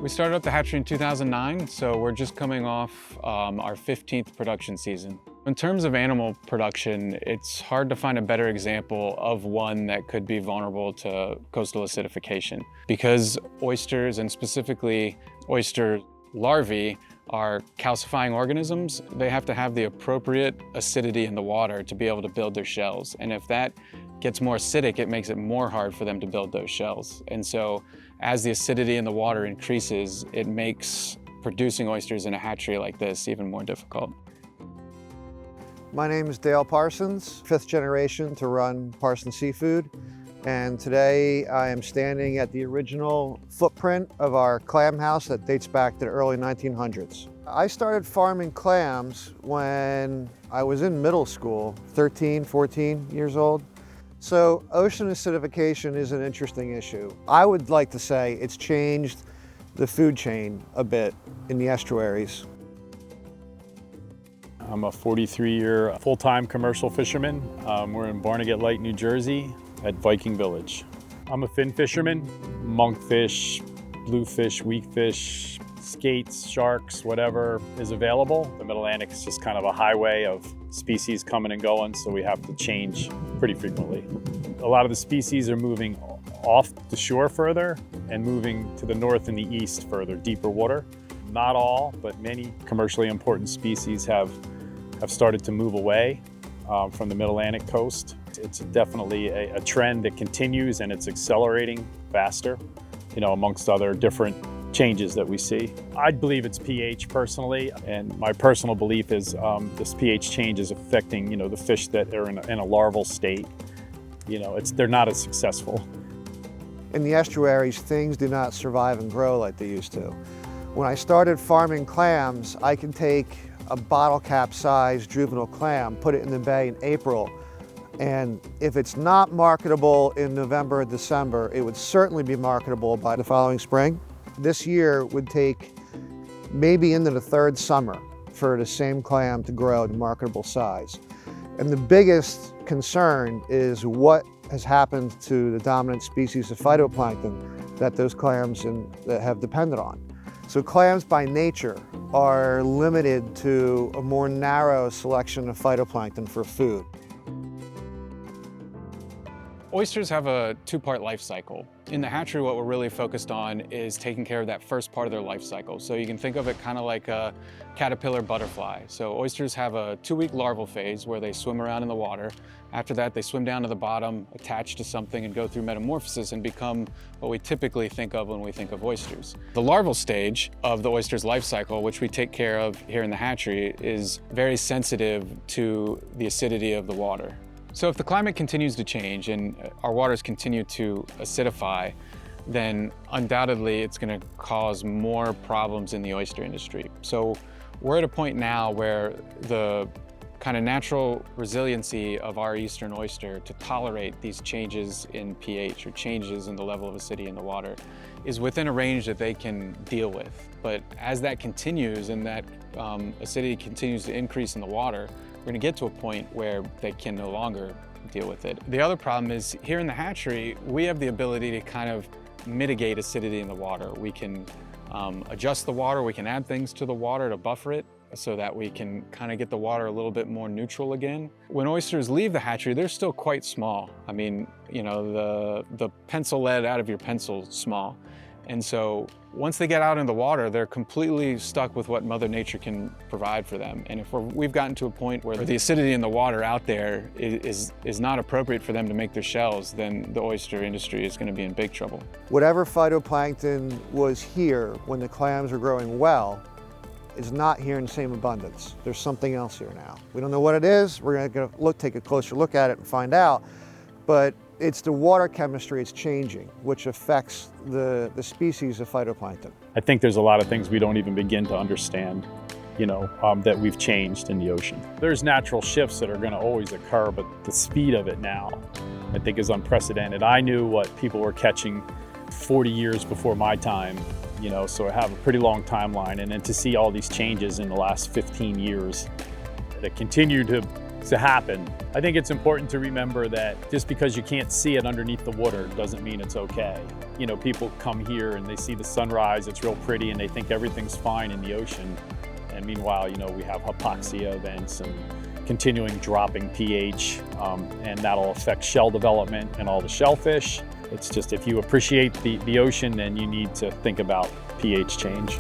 We started up the hatchery in 2009, so we're just coming off our 15th production season. In terms of animal production, it's hard to find a better example of one that could be vulnerable to coastal acidification. Because oysters, and specifically oyster larvae, are calcifying organisms, they have to have the appropriate acidity in the water to be able to build their shells. And if that gets more acidic, it makes it more hard for them to build those shells. And so as the acidity in the water increases, it makes producing oysters in a hatchery like this even more difficult. My name is Dale Parsons, 5th generation to run Parsons Seafood. And today I am standing at the original footprint of our clam house that dates back to the early 1900s. I started farming clams when I was in middle school, 13, 14 years old. So ocean acidification is an interesting issue. I would like to say it's changed the food chain a bit in the estuaries. I'm a 43-year full-time commercial fisherman. We're in Barnegat Light, New Jersey at Viking Village. I'm a fin fisherman, monkfish, bluefish, weakfish, skates, sharks, whatever is available. The Mid-Atlantic is just kind of a highway of species coming and going, so we have to change pretty frequently. A lot of the species are moving off the shore further and moving to the north and the east further, deeper water. Not all, but many commercially important species have started to move away from the Mid-Atlantic coast. It's definitely a trend that continues, and it's accelerating faster, amongst other different changes that we see. I believe it's pH personally, and my personal belief is this pH change is affecting, the fish that are in a larval state. They're not as successful. In the estuaries, things do not survive and grow like they used to. When I started farming clams, I can take a bottle cap size juvenile clam, put it in the bay in April, and if it's not marketable in November or December, it would certainly be marketable by the following spring. This year would take maybe into the 3rd summer for the same clam to grow to marketable size. And the biggest concern is what has happened to the dominant species of phytoplankton that those clams that have depended on. So clams by nature are limited to a more narrow selection of phytoplankton for food. Oysters have a 2-part life cycle. In the hatchery, what we're really focused on is taking care of that first part of their life cycle. So you can think of it kind of like a caterpillar butterfly. So oysters have a 2-week larval phase where they swim around in the water. After that, they swim down to the bottom, attach to something, and go through metamorphosis and become what we typically think of when we think of oysters. The larval stage of the oyster's life cycle, which we take care of here in the hatchery, is very sensitive to the acidity of the water. So if the climate continues to change and our waters continue to acidify, then undoubtedly it's going to cause more problems in the oyster industry. So we're at a point now where the kind of natural resiliency of our eastern oyster to tolerate these changes in pH or changes in the level of acidity in the water is within a range that they can deal with. But as that continues and that acidity continues to increase in the water, we're going to get to a point where they can no longer deal with it. The other problem is here in the hatchery, we have the ability to kind of mitigate acidity in the water. We can adjust the water, we can add things to the water to buffer it so that we can kind of get the water a little bit more neutral again. When oysters leave the hatchery, they're still quite small. I mean, the pencil lead out of your pencil is small. And so once they get out in the water, they're completely stuck with what Mother Nature can provide for them. And if we've gotten to a point where the acidity in the water out there is not appropriate for them to make their shells, then the oyster industry is going to be in big trouble. Whatever phytoplankton was here when the clams were growing well is not here in the same abundance. There's something else here now. We don't know what it is. We're going to take a closer look at it and find out. But it's the water chemistry it's changing, which affects the species of phytoplankton. I think there's a lot of things we don't even begin to understand, that we've changed in the ocean. There's natural shifts that are going to always occur, but the speed of it now, I think, is unprecedented. I knew what people were catching 40 years before my time, so I have a pretty long timeline. And then to see all these changes in the last 15 years that continue to happen, I think it's important to remember that just because you can't see it underneath the water doesn't mean it's okay. you know, people come here and they see the sunrise, it's real pretty, and they think everything's fine in the ocean. And meanwhile, you know, we have hypoxia events and continuing dropping pH, and that'll affect shell development and all the shellfish. It's just, if you appreciate the ocean, then you need to think about pH change.